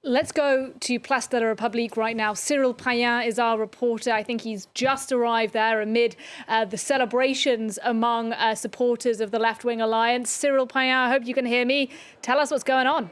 Let's go to Place de la République right now. Cyril Payen is our reporter. I think he's just arrived there amid the celebrations among supporters of the left-wing alliance. Cyril Payen, I hope you can hear me. Tell us what's going on.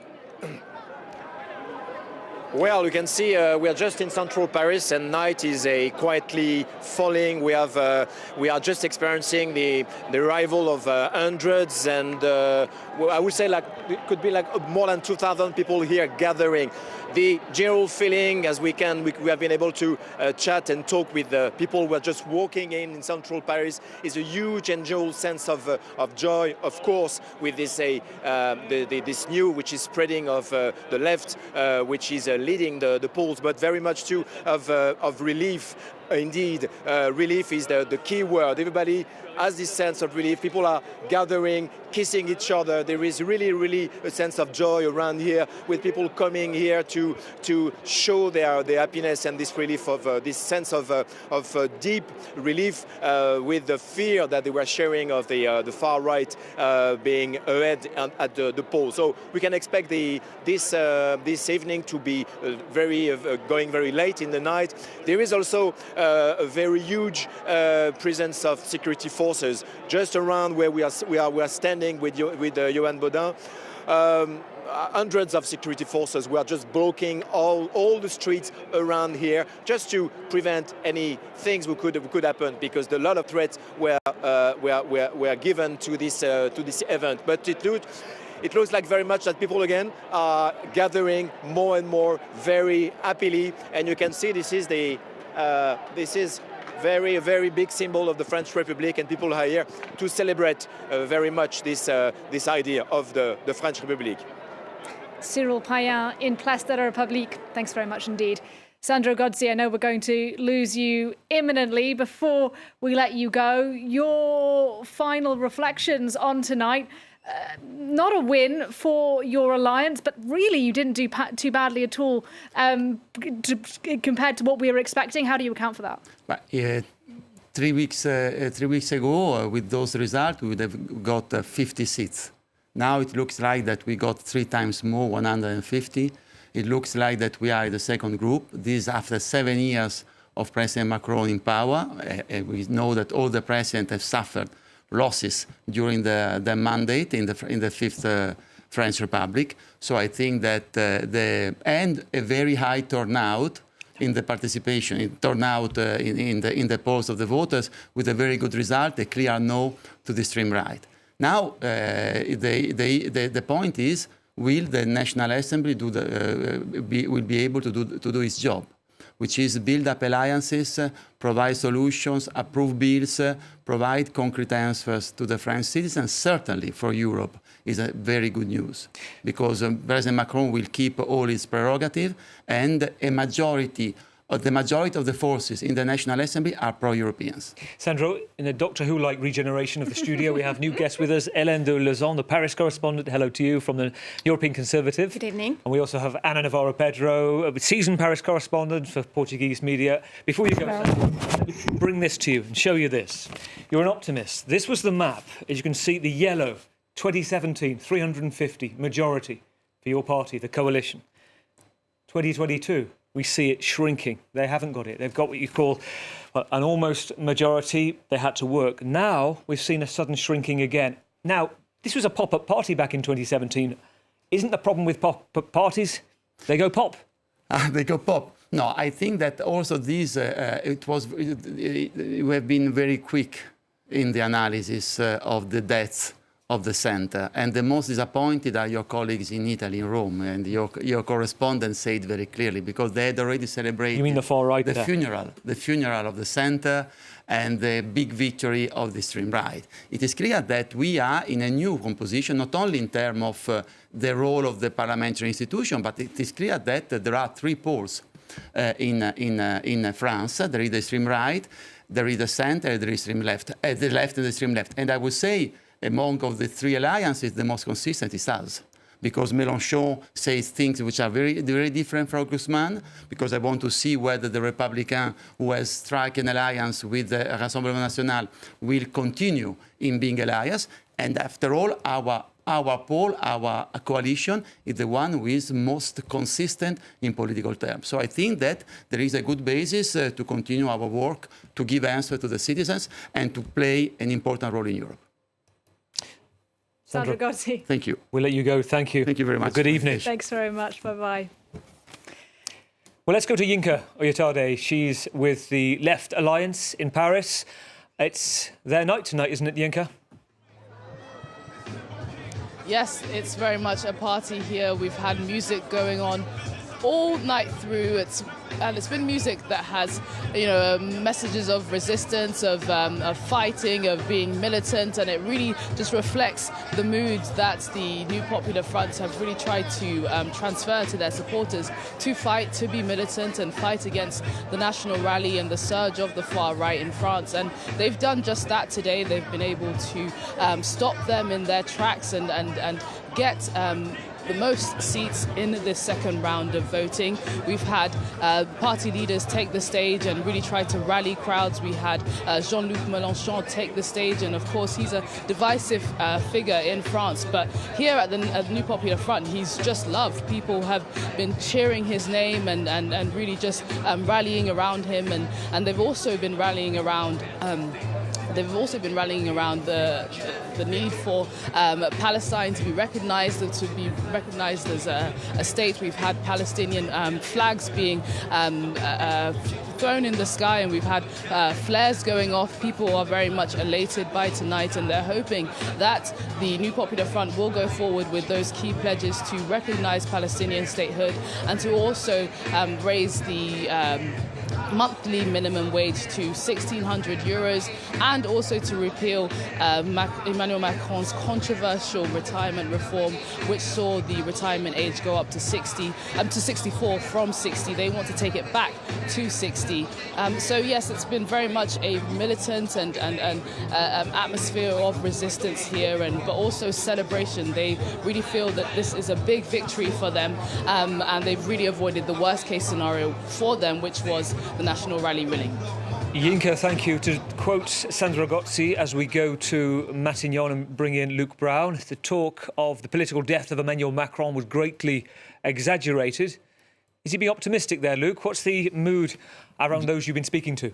Well, you can see we are just in central Paris, and night is quietly falling. We are just experiencing the arrival of hundreds, and I would say it could be more than 2,000 people here gathering. The general feeling, as we have been able to chat and talk with the people who are just walking in central Paris, is a huge and general sense of joy, of course, with this this news which is spreading of the left, which is leading the polls, but very much too of relief. Indeed, relief is the key word. Everybody has this sense of relief. People are gathering, kissing each other. There is really a sense of joy around here, with people coming here to show their happiness and this relief of this sense of deep relief with the fear that they were sharing of the far right being ahead at the polls. So we can expect this evening to be going very late in the night. There is also a very huge presence of security forces just around where we are standing with Johan Baudin. Hundreds of security forces were just blocking all the streets around here, just to prevent any things that could happen, because a lot of threats were given to this event. But it looks like very much that people again are gathering more and more very happily, and you can see this is very big symbol of the French Republic, and people are here to celebrate very much this idea of the French Republic. Cyril Payen in Place de la République. Thanks very much indeed. Sandro Gozzi, I know we're going to lose you imminently. Before we let you go, your final reflections on tonight. Not a win for your alliance, but really you didn't do too badly at all compared to what we were expecting. How do you account for that? But, 3 weeks ago, with those results, we would have got 50 seats. Now it looks like that we got 3 times more, 150. It looks like that we are in the second group. This after 7 years of President Macron in power. We know that all the presidents have suffered losses during the mandate in the Fifth French Republic. So I think that and a very high turnout in the participation, turnout in the polls of the voters, with a very good result, a clear no to the extreme right. Now the point is, will the National Assembly will be able to do its job, which is build up alliances, provide solutions, approve bills, provide concrete answers to the French citizens. Certainly for Europe is a very good news, because President Macron will keep all his prerogative, and the majority of the forces in the National Assembly are pro-Europeans. Sandro, in a Doctor Who-like regeneration of the studio, we have new guests with us. Hélène de Lauzon, the Paris correspondent. Hello to you from the European Conservative. Good evening. And we also have Ana Navarro Pedro, a seasoned Paris correspondent for Portuguese media. Before you go, Sandro, let me bring this to you and show you this. You're an optimist. This was the map. As you can see, the yellow, 2017, 350, majority for your party, the coalition. 2022. We see it shrinking. They haven't got it. They've got what you call an almost majority. They had to work. Now we've seen a sudden shrinking again. Now, this was a pop-up party back in 2017. Isn't the problem with pop-up parties? They go pop. They go pop. No, I think that also these, we have been very quick in the analysis of the deaths of the centre, and the most disappointed are your colleagues in Italy, in Rome, and your correspondent said very clearly, because they had already celebrated. You mean the far right? The funeral of the centre and the big victory of the extreme right. It is clear that we are in a new composition, not only in terms of the role of the parliamentary institution, but it is clear that there are 3 poles in France. There is the extreme right, there is the centre, and there is the extreme left, the left and the extreme left. And I would say, among of the 3 alliances, the most consistent is us, because Mélenchon says things which are very, very different from Guzman, because I want to see whether the Republican, who has struck an alliance with the Rassemblement National, will continue in being alliance. And after all, our our poll, our coalition is the one who is most consistent in political terms. So I think that there is a good basis to continue our work, to give answer to the citizens, and to play an important role in Europe. Sandra Gozzi. Thank you. We'll let you go. Thank you. Thank you very much. Good evening. Thanks very much. Bye-bye. Well, let's go to Yinka Oyatade. She's with the Left Alliance in Paris. It's their night tonight, isn't it, Yinka? Yes, it's very much a party here. We've had music going on all night through. It's been music that has, messages of resistance, of fighting, of being militant, and it really just reflects the mood that the New Popular Front have really tried to transfer to their supporters, to fight, to be militant and fight against the National Rally and the surge of the far right in France. And they've done just that today. They've been able to stop them in their tracks and get the most seats in this second round of voting. We've had party leaders take the stage and really try to rally crowds. We had Jean-Luc Mélenchon take the stage, and of course he's a divisive figure in France, but here at the New Popular Front he's just loved. People have been cheering his name and really just rallying around him, and they've also been rallying around the need for Palestine to be recognized as a state. We've had Palestinian flags being thrown in the sky, and we've had flares going off. People are very much elated by tonight, and they're hoping that the New Popular Front will go forward with those key pledges to recognize Palestinian statehood and to also raise the monthly minimum wage to 1,600 euros, and also to repeal Emmanuel Macron's controversial retirement reform, which saw the retirement age go up to 64 from 60. They want to take it back to 60. So yes, it's been very much a militant and atmosphere of resistance here, but also celebration. They really feel that this is a big victory for them, and they've really avoided the worst case scenario for them, which was the National Rally winning. Yinka, thank you. To quote Sandra Gozzi, as we go to Matignon and bring in Luc Brown, the talk of the political death of Emmanuel Macron was greatly exaggerated. Is he being optimistic there, Luc? What's the mood around those you've been speaking to?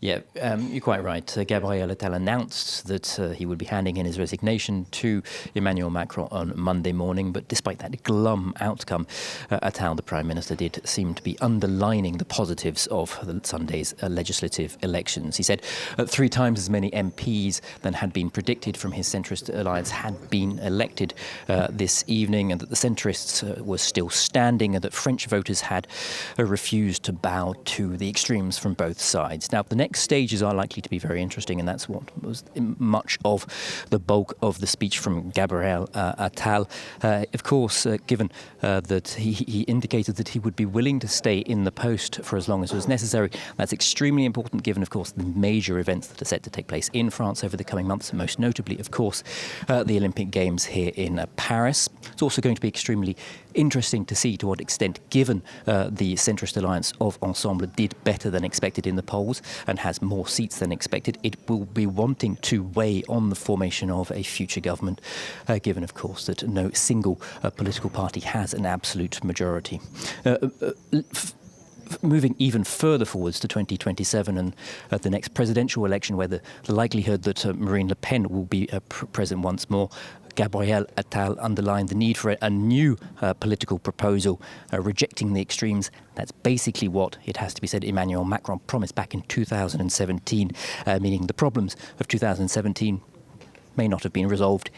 Yeah, you're quite right. Gabriel Attal announced that he would be handing in his resignation to Emmanuel Macron on Monday morning. But despite that glum outcome, Attal, the Prime Minister, did seem to be underlining the positives of Sunday's legislative elections. He said 3 times as many MPs than had been predicted from his centrist alliance had been elected this evening, and that the centrists were still standing, and that French voters had refused to bow to the extremes from both sides. Now, the next stages are likely to be very interesting, and that's what was much of the bulk of the speech from Gabriel Attal. Of course, given that he indicated that he would be willing to stay in the post for as long as was necessary, that's extremely important given, of course, the major events that are set to take place in France over the coming months, most notably, of course, the Olympic Games here in Paris. It's also going to be extremely interesting to see to what extent, given the centrist alliance of Ensemble did better than expected in the polls and has more seats than expected, it will be wanting to weigh on the formation of a future government, given, of course, that no single political party has an absolute majority. Moving even further forwards to 2027 and the next presidential election, where the likelihood that Marine Le Pen will be president once more, Gabriel Attal underlined the need for a new political proposal, rejecting the extremes. That's basically what, it has to be said, Emmanuel Macron promised back in 2017, meaning the problems of 2017 may not have been resolved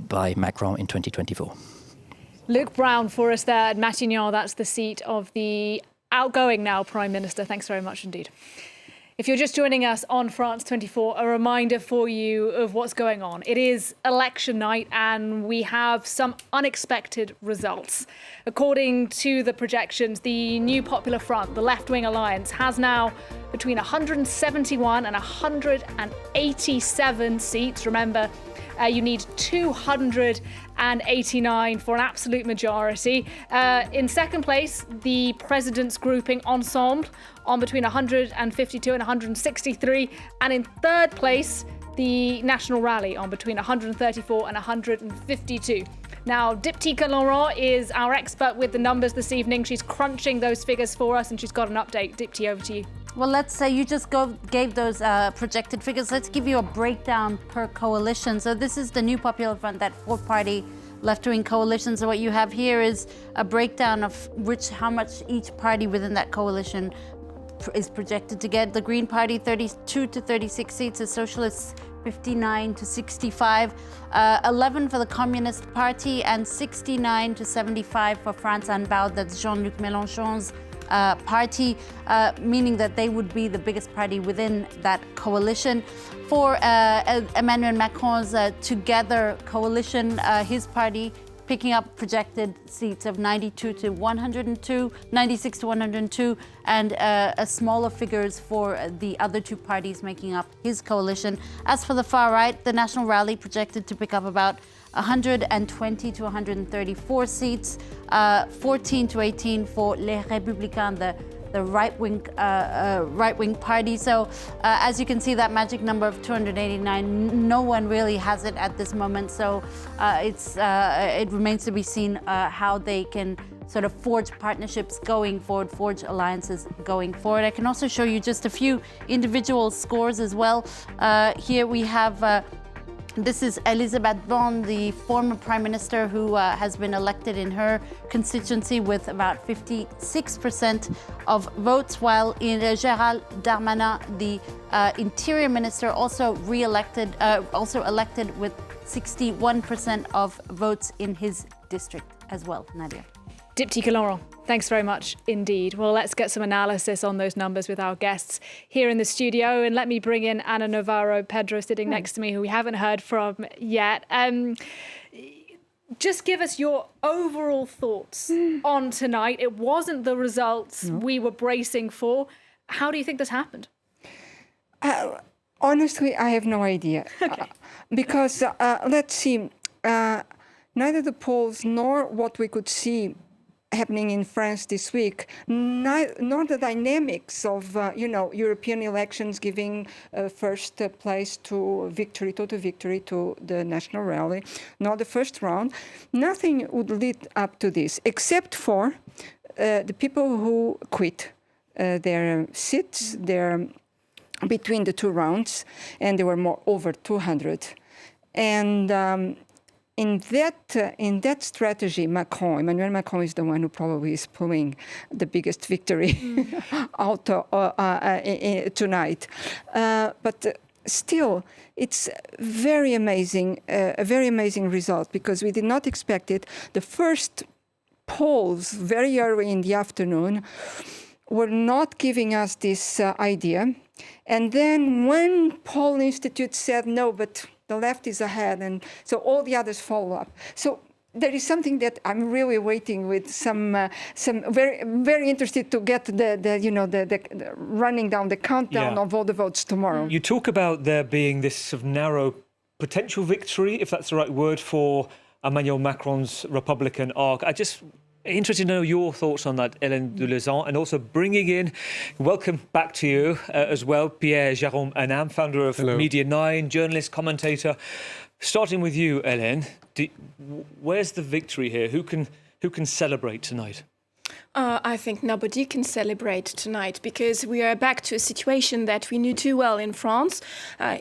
by Macron in 2024. Luc Brown for us there at Matignon. That's the seat of the outgoing now Prime Minister. Thanks very much indeed. If you're just joining us on France 24, a reminder for you of what's going on. It is election night and we have some unexpected results. According to the projections, the New Popular Front, the left-wing alliance, has now between 171 and 187 seats. Remember, you need 289 for an absolute majority. In second place, the president's grouping Ensemble on between 152 and 163. And in third place, the national rally on between 134 and 152. Now, Diptyque Laurent is our expert with the numbers this evening. She's crunching those figures for us and she's got an update. Diptyque, over to you. Well, let's say you just gave those projected figures. Let's give you a breakdown per coalition. So this is the New Popular Front, that four-party left-wing coalition. So what you have here is a breakdown of how much each party within that coalition is projected to get. The Green Party 32 to 36 seats, the Socialists 59 to 65, 11 for the Communist Party, and 69 to 75 for France Unbowed. That's Jean-Luc Mélenchon's party, meaning that they would be the biggest party within that coalition. For Emmanuel Macron's Together coalition, his party picking up projected seats of 92 to 102, 96 to 102, and smaller figures for the other two parties making up his coalition. As for the far right, the National Rally projected to pick up about 120 to 134 seats, 14 to 18 for Les Républicains, the right-wing party. So as you can see, that magic number of 289, no one really has it at this moment. So it remains to be seen how they can sort of forge partnerships going forward, forge alliances going forward. I can also show you just a few individual scores as well. Here we have this is Elisabeth Borne, the former prime minister who has been elected in her constituency with about 56% of votes, while in Gérald Darmanin, the interior minister, also elected with 61% of votes in his district as well. Nadia. Diptyque Laurent, thanks very much indeed. Well, let's get some analysis on those numbers with our guests here in the studio. And let me bring in Ana Navarro Pedro sitting next to me, who we haven't heard from yet. Just give us your overall thoughts on tonight. It wasn't the results we were bracing for. How do you think this happened? Honestly, I have no idea. Okay. Because, let's see, neither the polls nor what we could see happening in France this week, nor the dynamics of European elections giving first place to total victory to the National Rally, nor the first round. Nothing would lead up to this, except for the people who quit their seats, between the two rounds, and there were over 200. And in that strategy, Emmanuel Macron is the one who probably is pulling the biggest victory out tonight. But still, it's very amazing, a very amazing result, because we did not expect it. The first polls very early in the afternoon were not giving us this idea. And then one poll institute said, no, but the left is ahead, and so all the others follow up. So there is something that I'm really waiting with some very, very interested to get the running down the countdown of all the votes tomorrow. You talk about there being this sort of narrow potential victory, if that's the right word, for Emmanuel Macron's Republican arc. I just interested to know your thoughts on that, Hélène Dulezan, and also bringing in, welcome back to you as well, Pierre-Jérôme Henin, founder of Media 9, journalist, commentator. Starting with you, Hélène, where's the victory here? Who can celebrate tonight? I think nobody can celebrate tonight, because we are back to a situation that we knew too well in France.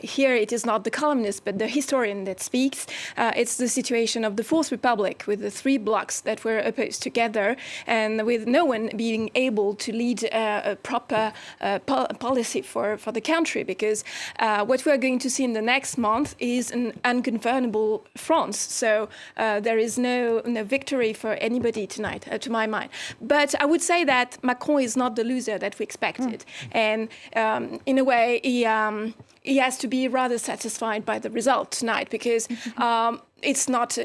Here it is not the columnist but the historian that speaks. It's the situation of the Fourth Republic, with the three blocs that were opposed together, and with no one being able to lead a proper policy for the country, because what we are going to see in the next month is an ungovernable France. So there is no victory for anybody tonight, to my mind. But I would say that Macron is not the loser that we expected. And in a way, he has to be rather satisfied by the result tonight, because it's not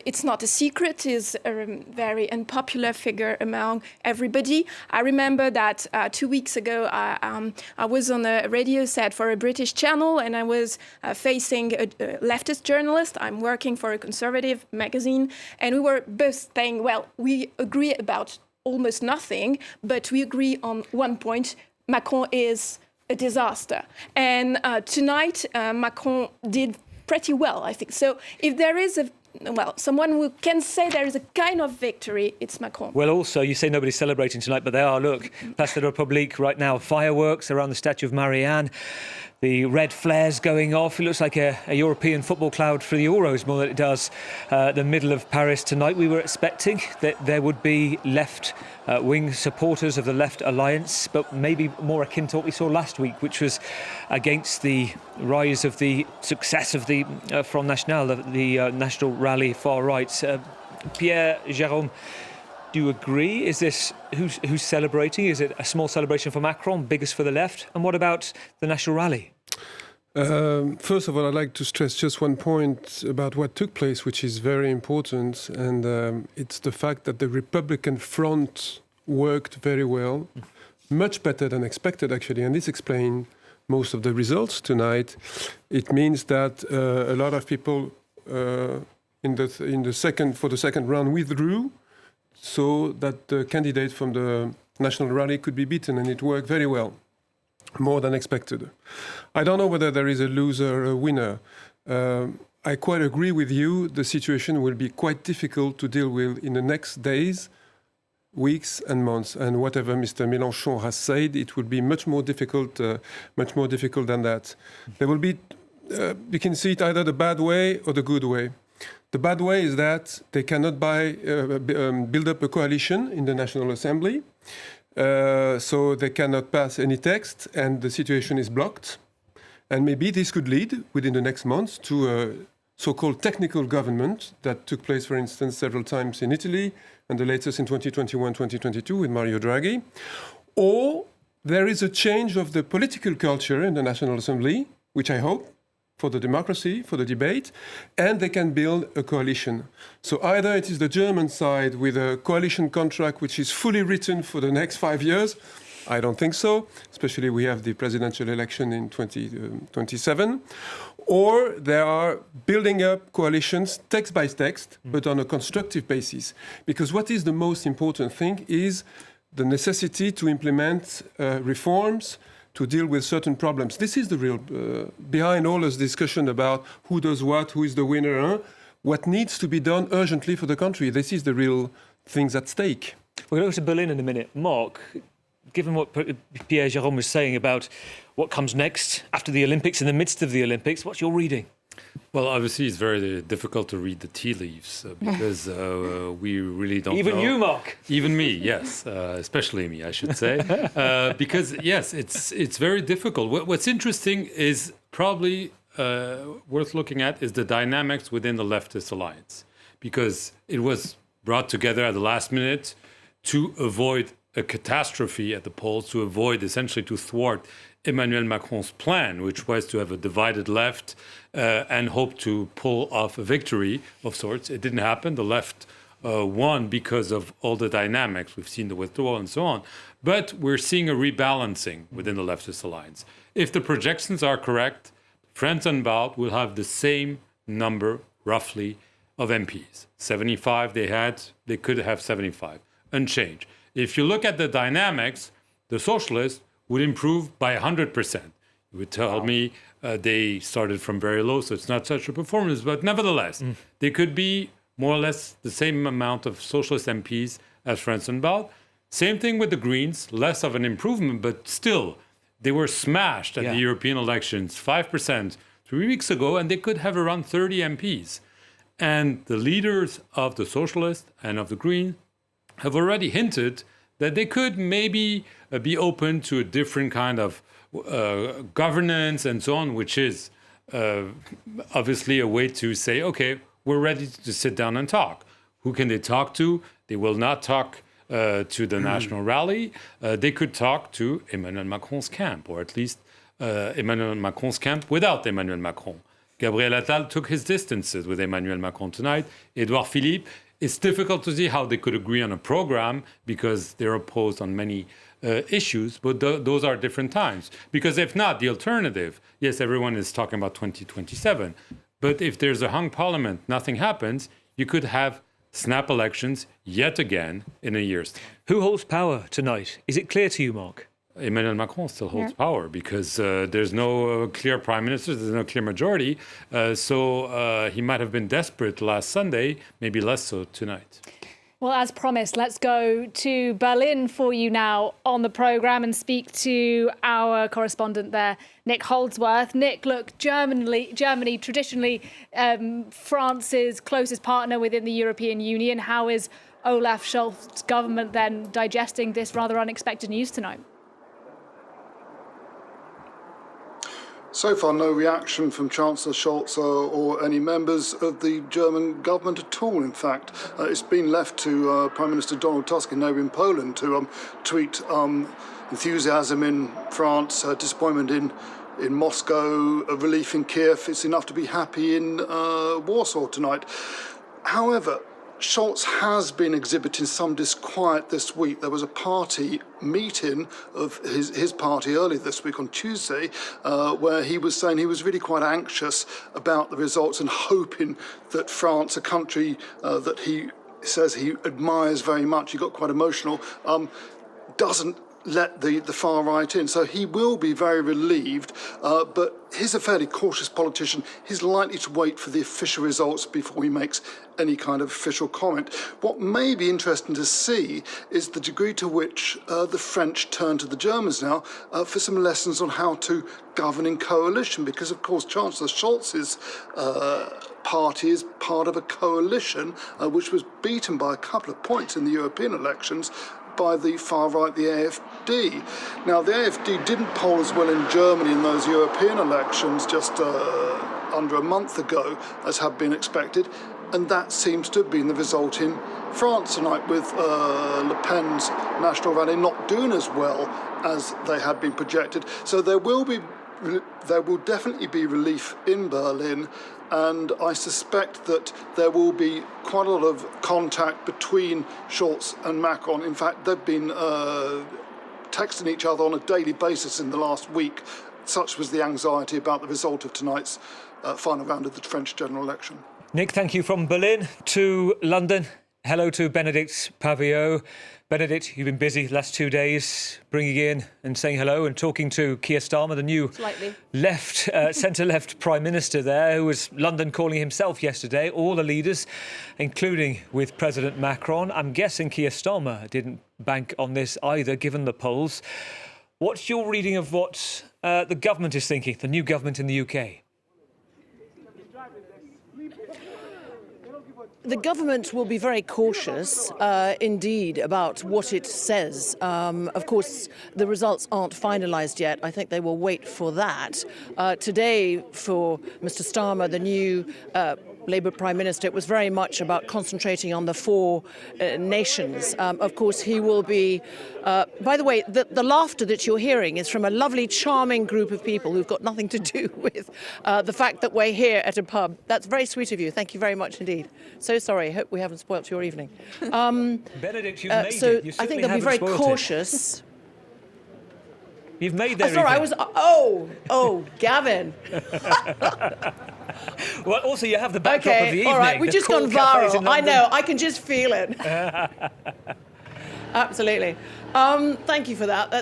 a secret. He's a very unpopular figure among everybody. I remember that 2 weeks ago, I was on a radio set for a British channel, and I was facing a leftist journalist. I'm working for a conservative magazine, and we were both saying, well, we agree about almost nothing, but we agree on one point: Macron is a disaster. And tonight, Macron did pretty well, I think. So if there is someone who can say there is a kind of victory, it's Macron. Well, also, you say nobody's celebrating tonight, but they are. Look, Place de la République right now, fireworks around the statue of Marianne. The red flares going off. It looks like a European football cloud for the Euros more than it does the middle of Paris tonight. We were expecting that there would be left-wing supporters of the Left Alliance, but maybe more akin to what we saw last week, which was against the rise of the success of the Front National, the National Rally far right. Pierre-Jérôme, do you agree? Is this who's celebrating? Is it a small celebration for Macron, biggest for the left? And what about the National Rally? First of all, I'd like to stress just one point about what took place, which is very important, and it's the fact that the Republican front worked very well, much better than expected, actually, and this explains most of the results tonight. It means that a lot of people for the second round withdrew, so that the candidate from the National Rally could be beaten, and it worked very well, more than expected. I don't know whether there is a loser or a winner. I quite agree with you. The situation will be quite difficult to deal with in the next days, weeks and months. And whatever Mr. Mélenchon has said, it will be much more difficult than that. There will be, you can see it either the bad way or the good way. The bad way is that they cannot build up a coalition in the National Assembly, so they cannot pass any text, and the situation is blocked. And maybe this could lead, within the next months, to a so-called technical government that took place, for instance, several times in Italy, and the latest in 2021, 2022 with Mario Draghi. Or there is a change of the political culture in the National Assembly, which I hope, for the democracy, for the debate, and they can build a coalition. So either it is the German side with a coalition contract which is fully written for the next 5 years. I don't think so, especially we have the presidential election in 2027. Or they are building up coalitions text by text, but on a constructive basis. Because what is the most important thing is the necessity to implement reforms to deal with certain problems. This is the real, behind all this discussion about who does what, who is the winner, what needs to be done urgently for the country. This is the real things at stake. We're going to go to Berlin in a minute. Marc, given what Pierre-Jérôme was saying about what comes next after the Olympics, in the midst of the Olympics, what's your reading? Well, obviously, it's very difficult to read the tea leaves because we really don't know. Even you, Marc. Even me, yes. Especially me, I should say. Because, yes, it's very difficult. What's interesting is probably worth looking at is the dynamics within the leftist alliance. Because it was brought together at the last minute to avoid a catastrophe at the polls, to avoid, essentially, to thwart Emmanuel Macron's plan, which was to have a divided left and hope to pull off a victory of sorts. It didn't happen. The left won because of all the dynamics. We've seen the withdrawal and so on. But we're seeing a rebalancing within the leftist alliance. If the projections are correct, France and Baut will have the same number, roughly, of MPs. 75 they could have 75, unchanged. If you look at the dynamics, the socialists would improve by 100%. You would tell me they started from very low, so it's not such a performance, but nevertheless, they could be more or less the same amount of socialist MPs as France and Baut. Same thing with the Greens, less of an improvement, but still, they were smashed at the European elections, 5% 3 weeks ago, and they could have around 30 MPs. And the leaders of the socialists and of the Greens have already hinted that they could maybe be open to a different kind of governance and so on, which is obviously a way to say, okay, we're ready to sit down and talk. Who can they talk to? They will not talk to the National Rally. They could talk to Emmanuel Macron's camp, or at least Emmanuel Macron's camp without Emmanuel Macron. Gabriel Attal took his distances with Emmanuel Macron tonight. Edouard Philippe, it's difficult to see how they could agree on a program because they're opposed on many issues, but those are different times. Because if not, the alternative, yes, everyone is talking about 2027, but if there's a hung parliament, nothing happens, you could have snap elections yet again in a year's time. Who holds power tonight? Is it clear to you, Marc? Emmanuel Macron still holds power, because there's no clear prime minister, there's no clear majority. So he might have been desperate last Sunday, maybe less so tonight. Well, as promised, let's go to Berlin for you now on the programme and speak to our correspondent there, Nick Holdsworth. Nick, look, Germany traditionally France's closest partner within the European Union. How is Olaf Scholz's government then digesting this rather unexpected news tonight? So far, no reaction from Chancellor Scholz or any members of the German government at all. In fact, it's been left to Prime Minister Donald Tusk in neighbouring Poland to tweet enthusiasm in France, disappointment in Moscow, a relief in Kyiv. It's enough to be happy in Warsaw tonight. However, Scholz has been exhibiting some disquiet this week. There was a party meeting of his party earlier this week on Tuesday where he was saying he was really quite anxious about the results and hoping that France, a country that he says he admires very much, he got quite emotional, doesn't let the far right in. So he will be very relieved, but he's a fairly cautious politician. He's likely to wait for the official results before he makes any kind of official comment. What may be interesting to see is the degree to which the French turn to the Germans now for some lessons on how to govern in coalition, because of course Chancellor Scholz's party is part of a coalition which was beaten by a couple of points in the European elections by the far right, the AfD. Now, the AfD didn't poll as well in Germany in those European elections just under a month ago as had been expected, and that seems to have been the result in France tonight, with Le Pen's National Rally not doing as well as they had been projected. So there will definitely be relief in Berlin, and I suspect that there will be quite a lot of contact between Scholz and Macron. In fact, they've been texting each other on a daily basis in the last week. Such was the anxiety about the result of tonight's final round of the French general election. Nick, thank you. From Berlin to London. Hello to Benedict Pavillot. Benedict, you've been busy the last 2 days bringing in and saying hello and talking to Keir Starmer, the new centre-left Prime Minister there, who was London calling himself yesterday, all the leaders, including with President Macron. I'm guessing Keir Starmer didn't bank on this either, given the polls. What's your reading of what the government is thinking, the new government in the UK? The government will be very cautious indeed about what it says. Of course, the results aren't finalised yet. I think they will wait for that. Today, for Mr Starmer, the new Labour Prime Minister, it was very much about concentrating on the four nations. Of course, he will be... by the way, the laughter that you're hearing is from a lovely, charming group of people who've got nothing to do with the fact that we're here at a pub. That's very sweet of you. Thank you very much indeed. So sorry. Hope we haven't spoilt your evening. Benedict, you've made so it. You I think they'll be very cautious. You've made their sorry, I was... Oh, Gavin. Well, also you have the backdrop of the evening. All right, we've just gone viral. I know, I can just feel it. Absolutely. Thank you for that.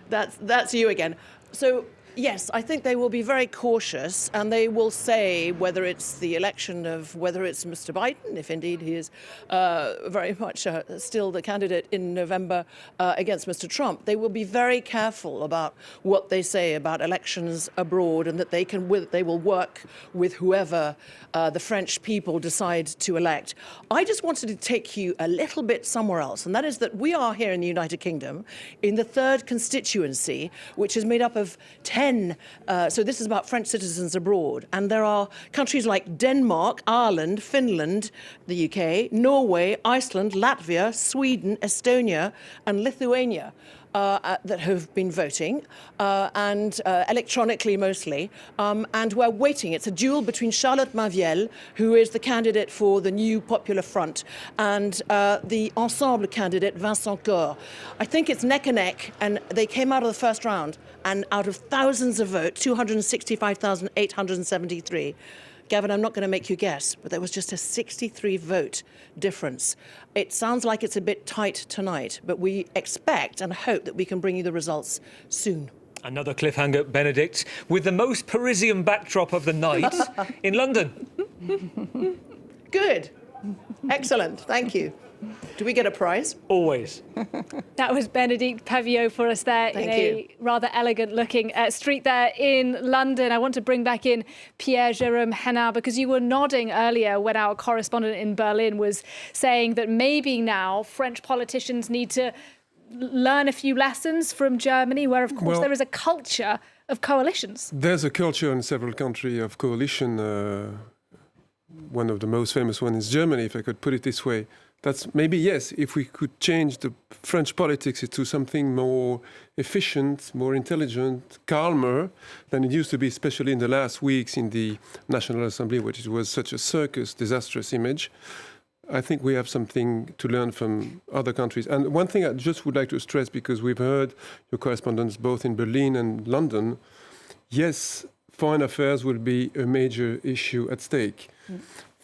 That's you again. So, yes, I think they will be very cautious, and they will say whether it's the election of whether it's Mr Biden, if indeed he is very much still the candidate in November against Mr Trump. They will be very careful about what they say about elections abroad, and that they will work with whoever the French people decide to elect. I just wanted to take you a little bit somewhere else, and that is that we are here in the United Kingdom in the 3rd constituency, which is made up of 10, so this is about French citizens abroad, and there are countries like Denmark, Ireland, Finland, the UK, Norway, Iceland, Latvia, Sweden, Estonia and Lithuania that have been voting, and electronically mostly, and we're waiting. It's a duel between Charlotte Maviel, who is the candidate for the new Popular Front, and the Ensemble candidate, Vincent Coeur. I think it's neck and neck, and they came out of the first round, and out of thousands of votes, 265,873, Gavin, I'm not going to make you guess, but there was just a 63 vote difference. It sounds like it's a bit tight tonight, but we expect and hope that we can bring you the results soon. Another cliffhanger, Benedict, with the most Parisian backdrop of the night in London. Good. Excellent. Thank you. Do we get a prize? Always. That was Benedict Pavillot for us there in a rather elegant looking street there in London. I want to bring back in Pierre-Jérôme Henin, because you were nodding earlier when our correspondent in Berlin was saying that maybe now French politicians need to learn a few lessons from Germany, where of course there is a culture of coalitions. There's a culture in several countries of coalition. One of the most famous ones is Germany, if I could put it this way. That's maybe, yes, if we could change the French politics into something more efficient, more intelligent, calmer than it used to be, especially in the last weeks in the National Assembly, which was such a circus, disastrous image. I think we have something to learn from other countries. And one thing I just would like to stress, because we've heard your correspondents both in Berlin and London, yes, foreign affairs will be a major issue at stake.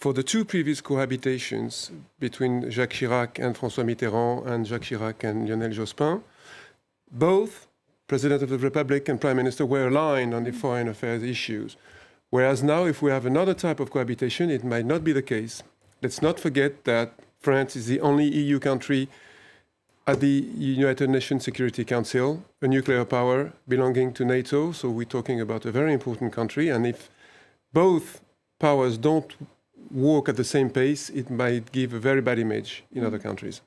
For the two previous cohabitations between Jacques Chirac and François Mitterrand and Jacques Chirac and Lionel Jospin, both President of the Republic and Prime Minister were aligned on the foreign affairs issues. Whereas now, if we have another type of cohabitation, it might not be the case. Let's not forget that France is the only EU country at the United Nations Security Council, a nuclear power belonging to NATO. So we're talking about a very important country. And if both powers don't walk at the same pace, it might give a very bad image in other countries.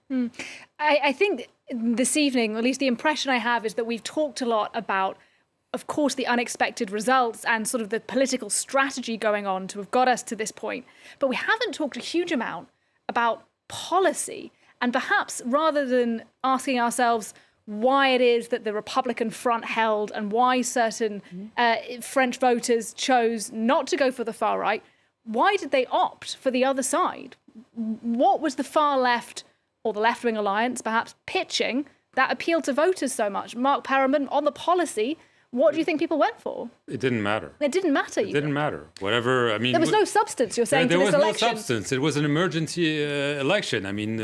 I think this evening, at least the impression I have, is that we've talked a lot about, of course, the unexpected results and sort of the political strategy going on to have got us to this point. But we haven't talked a huge amount about policy. And perhaps rather than asking ourselves why it is that the Republican front held and why certain French voters chose not to go for the far right, why did they opt for the other side? What was the far left, or the left-wing alliance perhaps, pitching that appealed to voters so much? Marc Perelman, on the policy, what do you think people went for? It didn't matter. It didn't matter. It didn't matter. Whatever. I mean, there was no substance. You're saying there to this was election. no substance. It was an emergency election. I mean,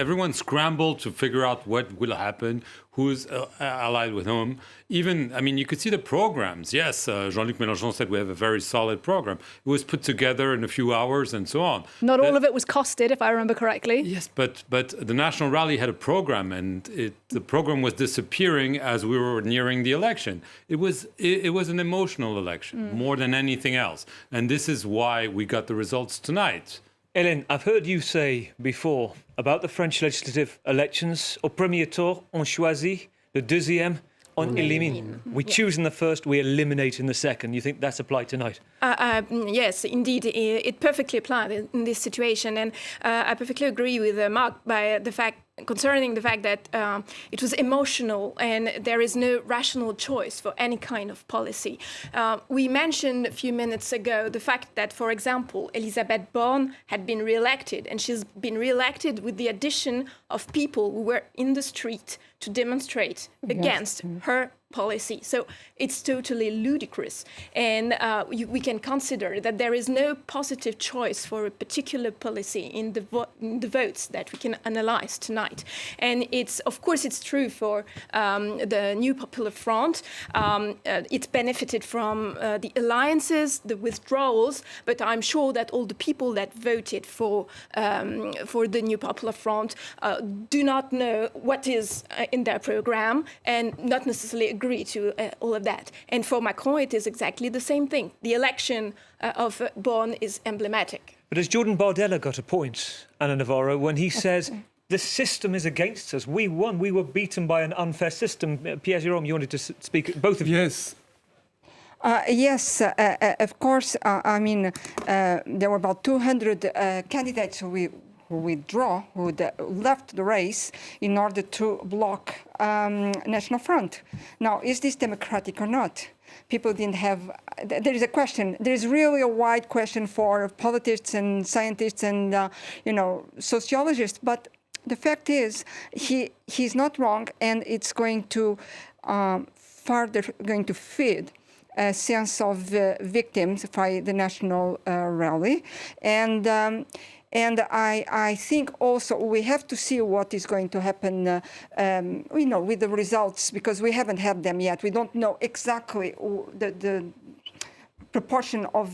everyone scrambled to figure out what will happen, who's allied with whom. Even, I mean, you could see the programs. Yes, Jean-Luc Mélenchon said we have a very solid program. It was put together in a few hours and so on. Not all of it was costed, if I remember correctly. Yes, but the National Rally had a program, and the program was disappearing as we were nearing the election. It was an emotional election more than anything else, and this is why we got the results tonight. Hélène, I've heard you say before about the French legislative elections, au premier tour, on choisit, le deuxième, on élimine. We choose in the first, we eliminate in the second. You think that's applied tonight? Yes, indeed, it perfectly applied in this situation, and I perfectly agree with Marc concerning the fact that it was emotional and there is no rational choice for any kind of policy. We mentioned a few minutes ago the fact that, for example, Elisabeth Borne had been re-elected, and she's been re-elected with the addition of people who were in the street to demonstrate against her policy. So it's totally ludicrous. And we can consider that there is no positive choice for a particular policy in the votes that we can analyze tonight. And of course, it's true for the New Popular Front. It benefited from the alliances, the withdrawals, but I'm sure that all the people that voted for the New Popular Front do not know what is in their program and not necessarily agree to all of that. And for Macron, it is exactly the same thing. The election of Borne is emblematic. But has Jordan Bardella got a point, Anna Navarro, when he says the system is against us? We won. We were beaten by an unfair system. Pierre-Jérôme, you wanted to speak, both of you. Yes. Yes, of course. I mean, there were about 200 candidates who left the race in order to block National Front. Now, is this democratic or not? People didn't have. There is a question. There is really a wide question for politicians and scientists and sociologists. But the fact is, he's not wrong, and it's going to further feed sense of victims by the national rally. And I think also we have to see what is going to happen, with the results, because we haven't had them yet. We don't know exactly the proportion of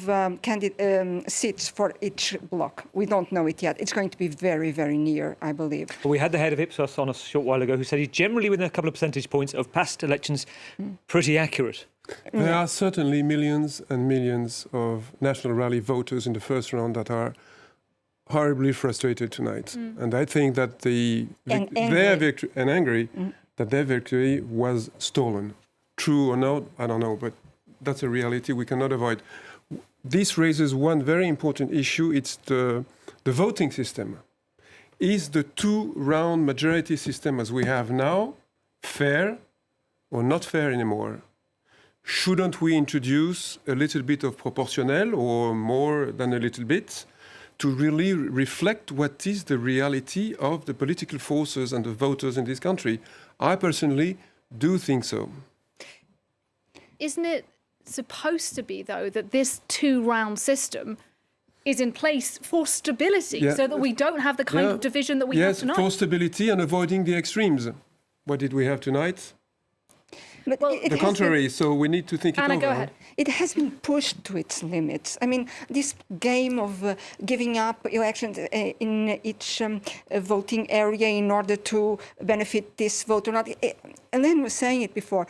seats for each bloc. We don't know it yet. It's going to be very, very near, I believe. Well, we had the head of Ipsos on a short while ago who said he's generally within a couple of percentage points of past elections, pretty accurate. There are certainly millions and millions of National Rally voters in the first round that are horribly frustrated tonight. And I think that their victory, and angry, that their victory was stolen. True or not, I don't know, but that's a reality we cannot avoid. This raises one very important issue. It's the voting system. Is the two-round majority system as we have now fair or not fair anymore? Shouldn't we introduce a little bit of proportional or more than a little bit to really reflect what is the reality of the political forces and the voters in this country? I personally do think so. Isn't it supposed to be, though, that this two-round system is in place for stability, so that we don't have the kind of division that we have tonight? Yes, for stability and avoiding the extremes. What did we have tonight? But the contrary, so we need to think it over. Anna, go ahead. It has been pushed to its limits. I mean, this game of giving up elections in each voting area in order to benefit this vote or not. Elaine was saying it before.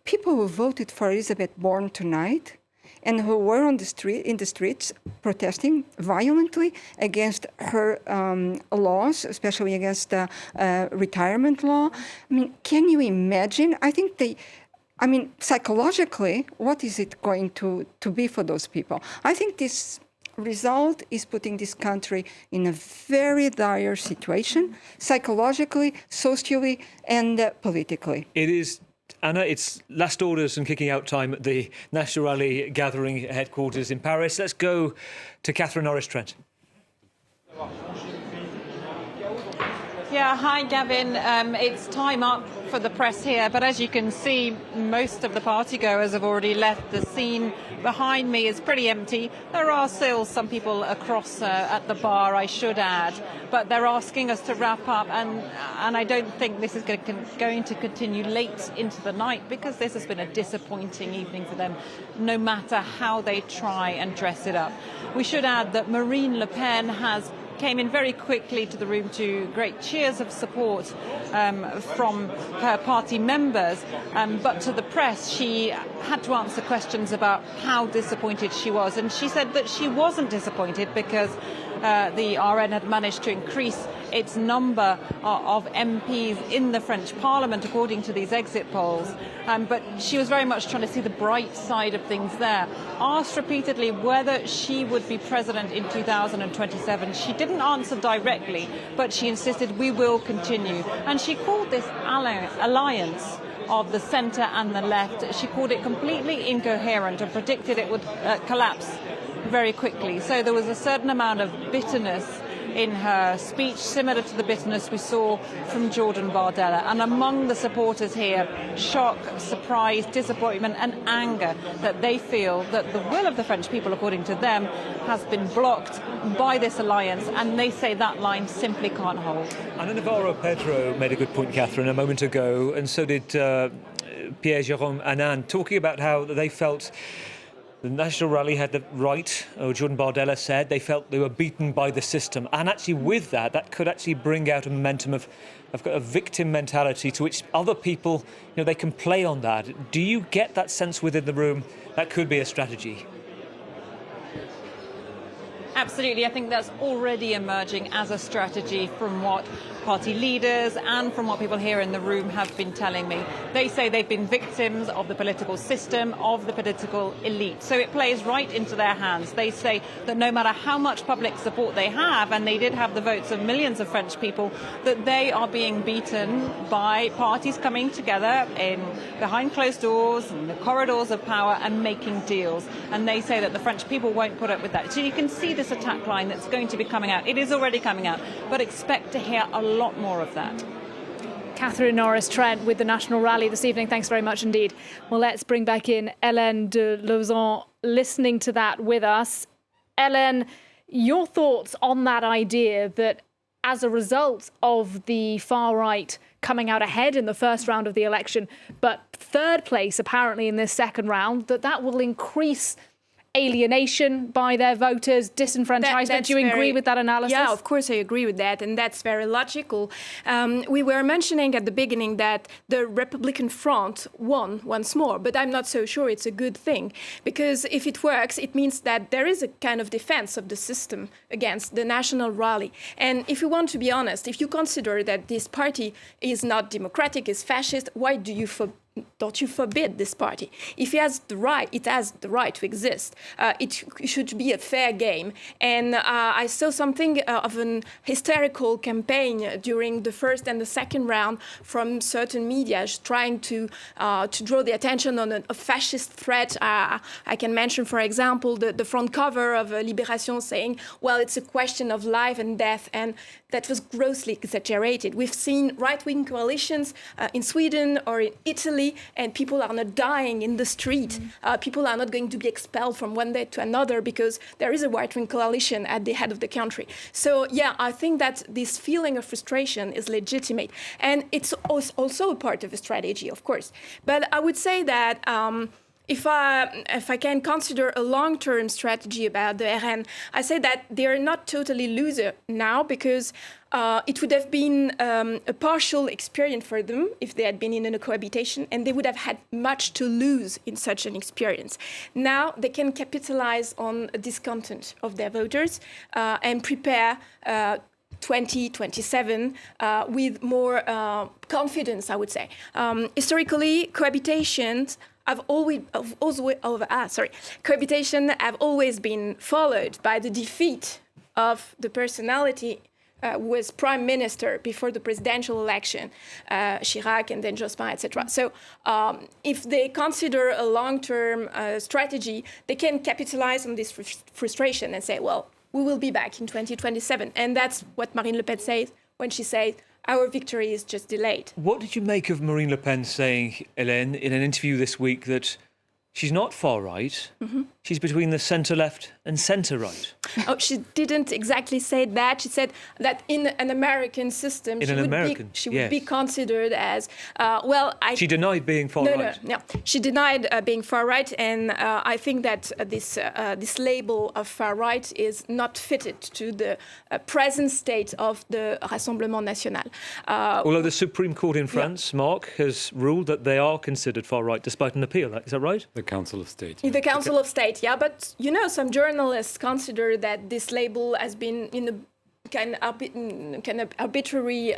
People who voted for Elizabeth Borne tonight and who were in the streets protesting violently against her laws, especially against the retirement law. I mean, can you imagine? I think psychologically, what is it going to be for those people? I think this result is putting this country in a very dire situation, psychologically, socially, and politically. It is. Anna, it's last orders and kicking out time at the National Rally gathering headquarters in Paris. Let's go to Catherine Norris-Trent. Yeah, hi, Gavin. It's time up for the press here, but as you can see, most of the partygoers have already left. The scene behind me is pretty empty. There are still some people across at the bar, I should add, but they're asking us to wrap up, and I don't think this is going to continue late into the night, because this has been a disappointing evening for them, no matter how they try and dress it up. We should add that Marine Le Pen came in very quickly to the room to great cheers of support from her party members, but to the press she had to answer questions about how disappointed she was, and she said that she wasn't disappointed because the RN had managed to increase its number of MPs in the French Parliament according to these exit polls, but she was very much trying to see the bright side of things there. Asked repeatedly whether she would be president in 2027, she didn't answer directly, but she insisted we will continue, and she called this alliance of the centre and the left, she called it completely incoherent and predicted it would collapse very quickly. So there was a certain amount of bitterness in her speech, similar to the bitterness we saw from Jordan Bardella. And among the supporters here, shock, surprise, disappointment and anger that they feel that the will of the French people, according to them, has been blocked by this alliance, and they say that line simply can't hold. Anna Navarro-Pedro made a good point, Catherine, a moment ago, and so did Pierre-Jérôme Henin, talking about how they felt the National Rally had the right, Jordan Bardella said, they felt they were beaten by the system. And actually with that could actually bring out a momentum of a victim mentality to which other people, they can play on that. Do you get that sense within the room that could be a strategy? Absolutely. I think that's already emerging as a strategy from what party leaders and from what people here in the room have been telling me. They say they've been victims of the political system, of the political elite. So it plays right into their hands. They say that no matter how much public support they have, and they did have the votes of millions of French people, that they are being beaten by parties coming together behind closed doors, in the corridors of power, and making deals. And they say that the French people won't put up with that. So you can see this attack line that's going to be coming out. It is already coming out, but expect to hear a lot more of that. Catherine Norris-Trent with the National Rally this evening. Thanks very much indeed. Well, let's bring back in Hélène de Lauzon listening to that with us. Hélène, your thoughts on that idea that as a result of the far right coming out ahead in the first round of the election, but third place apparently in this second round, that will increase alienation by their voters, disenfranchisement. Do you agree with that analysis? Yeah, of course I agree with that, and that's very logical. We were mentioning at the beginning that the Republican front won once more, but I'm not so sure it's a good thing, because if it works, it means that there is a kind of defense of the system against the National Rally. And if you want to be honest, if you consider that this party is not democratic, is fascist, why don't you forbid this party? If it has the right to exist. It should be a fair game. And I saw something of an hysterical campaign during the first and the second round from certain media trying to draw the attention on a fascist threat. I can mention, for example, the front cover of Libération saying, well, it's a question of life and death. And that was grossly exaggerated. We've seen right-wing coalitions in Sweden or in Italy, and people are not dying in the street. People are not going to be expelled from one day to another because there is a right-wing coalition at the head of the country. So, yeah, I think that this feeling of frustration is legitimate. And it's also a part of a strategy, of course. But I would say that if I can consider a long-term strategy about the RN, I say that they're not totally loser now, because it would have been a partial experience for them if they had been in a cohabitation, and they would have had much to lose in such an experience. Now they can capitalize on a discontent of their voters and prepare 2027 with more confidence, I would say. Historically, cohabitations have always been followed by the defeat of the personality who was prime minister before the presidential election, Chirac and then Jospin, etc. So if they consider a long-term strategy, they can capitalize on this frustration and say, well, we will be back in 2027. And that's what Marine Le Pen says when she says, our victory is just delayed. What did you make of Marine Le Pen saying, Hélène, in an interview this week, that she's not far right, she's between the centre-left and centre-right? Oh, she didn't exactly say that. She said that in an American system, she would be considered as, She denied being far right. No. She denied being far right, and I think that this label of far right is not fitted to the present state of the Rassemblement National. Although the Supreme Court in France, Marc, has ruled that they are considered far right despite an appeal. Is that right? The Council of State. The Council of State, yeah. But, some journalists consider that this label has been in a kind of arbitrary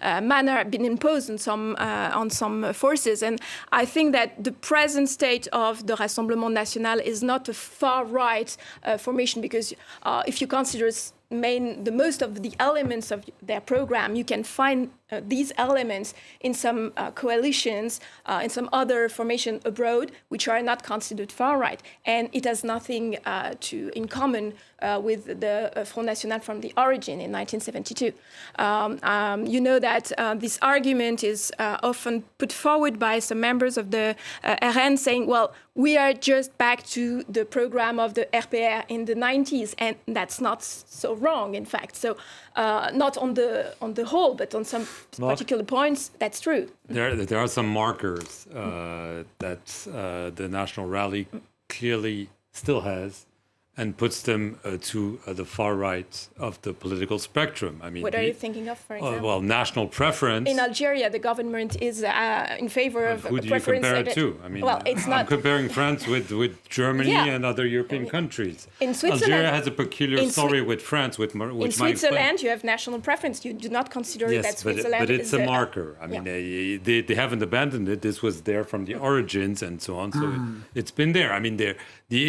manner been imposed on some forces. And I think that the present state of the Rassemblement National is not a far-right formation, because if you consider the most of the elements of their program, you can find these elements in some coalitions, in some other formation abroad, which are not considered far-right. And it has nothing in common with the Front National from the origin in 1972. You know that this argument is often put forward by some members of the RN saying, well, we are just back to the program of the RPR in the 90s, and that's not so wrong, in fact. So not on the whole, but on some particular points, that's true. There are some markers that the National Rally clearly still has, and puts them to the far right of the political spectrum. I mean, what are you thinking of, for example? Well, national preference. In Algeria, the government is in favor of who do you preference. compare it to? I mean, well, it's not. I'm comparing France with Germany and other European countries. In Switzerland, Algeria has a peculiar story with France. In Switzerland, you have national preference. You do not consider that Switzerland but it's a marker. I mean, they haven't abandoned it. This was there from the origins and so on. So it's been there. I mean, the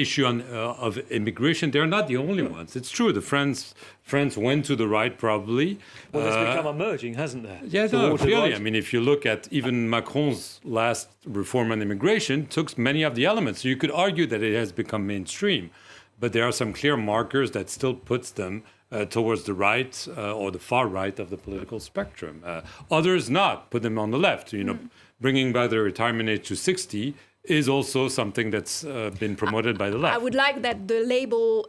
issue of immigration, they're not the only ones. It's true. The France went to the right, probably. Well, it's become emerging, hasn't there? Yeah, no, clearly. I mean, if you look at even Macron's last reform on immigration, took many of the elements. So you could argue that it has become mainstream. But there are some clear markers that still puts them towards the right or the far right of the political spectrum. Others not, put them on the left. Bringing back the retirement age to 60 is also something that's been promoted by the left. I would like that the label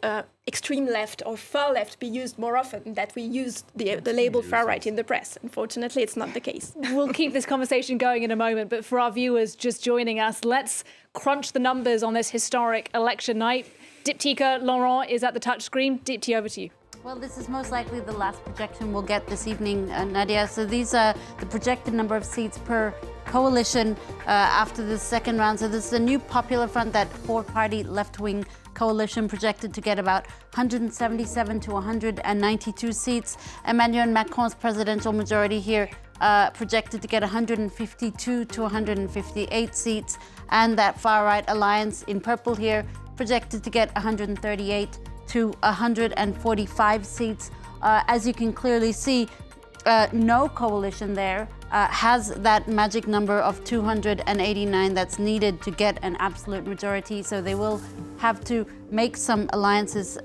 extreme left or far left be used more often, that we use the label far right in the press. Unfortunately, it's not the case. We'll keep this conversation going in a moment, but for our viewers just joining us, let's crunch the numbers on this historic election night. Diptyque Laurent is at the touchscreen. Dipty, over to you. Well, this is most likely the last projection we'll get this evening, Nadia. So these are the projected number of seats per coalition after the second round. So this is a new Popular Front, that four-party left-wing coalition, projected to get about 177 to 192 seats. Emmanuel Macron's presidential majority here projected to get 152 to 158 seats. And that far-right alliance in purple here projected to get 138 to 145 seats. As you can clearly see, no coalition there has that magic number of 289 that's needed to get an absolute majority. So they will have to make some alliances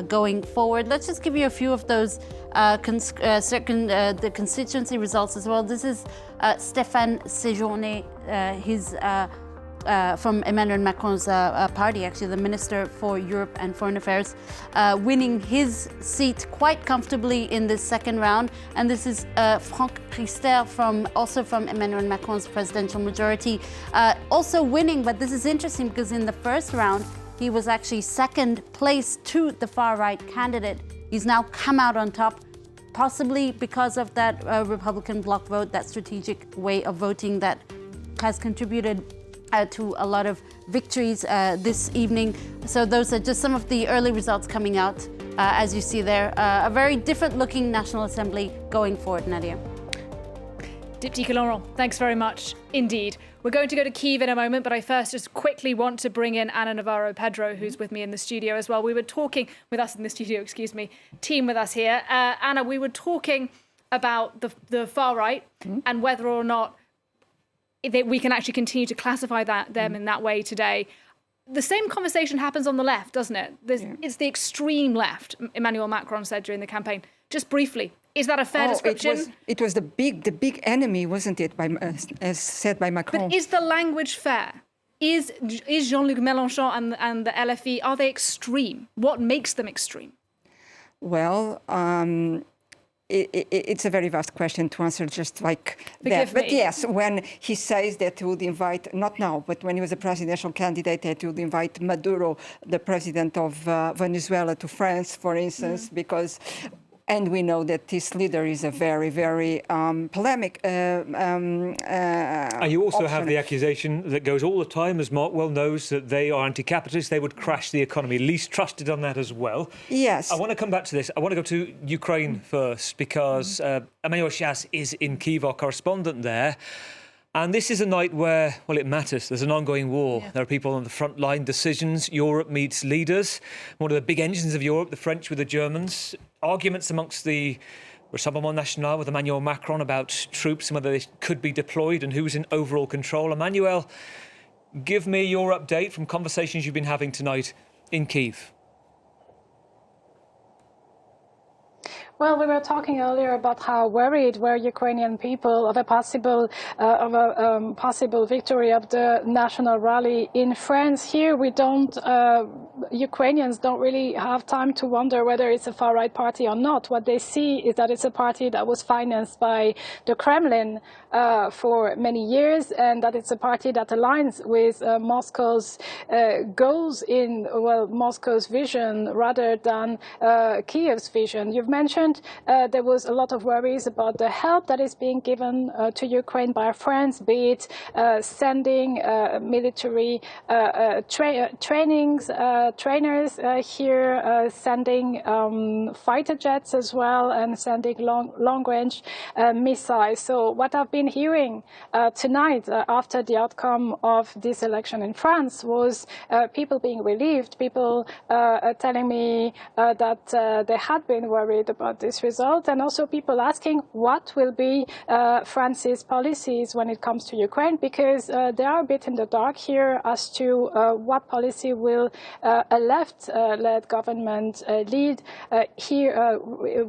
going forward. Let's just give you a few of those the constituency results as well. This is Stéphane Séjourné, his from Emmanuel Macron's party, actually, the Minister for Europe and Foreign Affairs, winning his seat quite comfortably in this second round. And this is Franck Riester, also from Emmanuel Macron's presidential majority, also winning. But this is interesting because in the first round, he was actually second place to the far-right candidate. He's now come out on top, possibly because of that Republican bloc vote, that strategic way of voting that has contributed to a lot of victories this evening. So those are just some of the early results coming out, as you see there. A very different looking National Assembly going forward, Nadia. Diptyque Laurent, thanks very much indeed. We're going to go to Kyiv in a moment, but I first just quickly want to bring in Ana Navarro-Pedro, who's with me in the studio as well. We were talking with us in the studio, team with us here. Anna, we were talking about the far right and whether or not we can actually continue to classify them in that way today. The same conversation happens on the left, doesn't it? It's the extreme left, Emmanuel Macron said during the campaign. Just briefly, is that a fair description? It was the big enemy, wasn't it, as said by Macron? But is the language fair? Is Jean-Luc Mélenchon and the LFI, are they extreme? What makes them extreme? Well, it's a very vast question to answer just like that. But yes, when he says that he would invite, not now, but when he was a presidential candidate, that he would invite Maduro, the president of Venezuela, to France, for instance, because... And we know that this leader is a very, very polemic and you also have the accusation that goes all the time, as Marc well knows, that they are anti-capitalist. They would crash the economy. Least trusted on that as well. Yes. I want to come back to this. I want to go to Ukraine first, because Emmanuel Chasse is in Kyiv, our correspondent there. And this is a night where, well, it matters. There's an ongoing war. Yeah. There are people on the front line decisions. Europe meets leaders. One of the big engines of Europe, the French with the Germans. Arguments amongst the Rassemblement National with Emmanuel Macron about troops and whether they could be deployed and who's in overall control. Emmanuel, give me your update from conversations you've been having tonight in Kyiv. Well, we were talking earlier about how worried were Ukrainian people of a possible victory of the national rally in France. Here, Ukrainians don't really have time to wonder whether it's a far-right party or not. What they see is that it's a party that was financed by the Kremlin for many years, and that it's a party that aligns with Moscow's goals in, Moscow's vision rather than Kyiv's vision. You've mentioned there was a lot of worries about the help that is being given to Ukraine by France, be it sending military trainers here, sending fighter jets as well, and sending long-range missiles. So what I've been hearing tonight after the outcome of this election in France was people being relieved, people telling me that they had been worried about this result, and also people asking what will be France's policies when it comes to Ukraine, because they are a bit in the dark here as to what policy will a left-led government lead here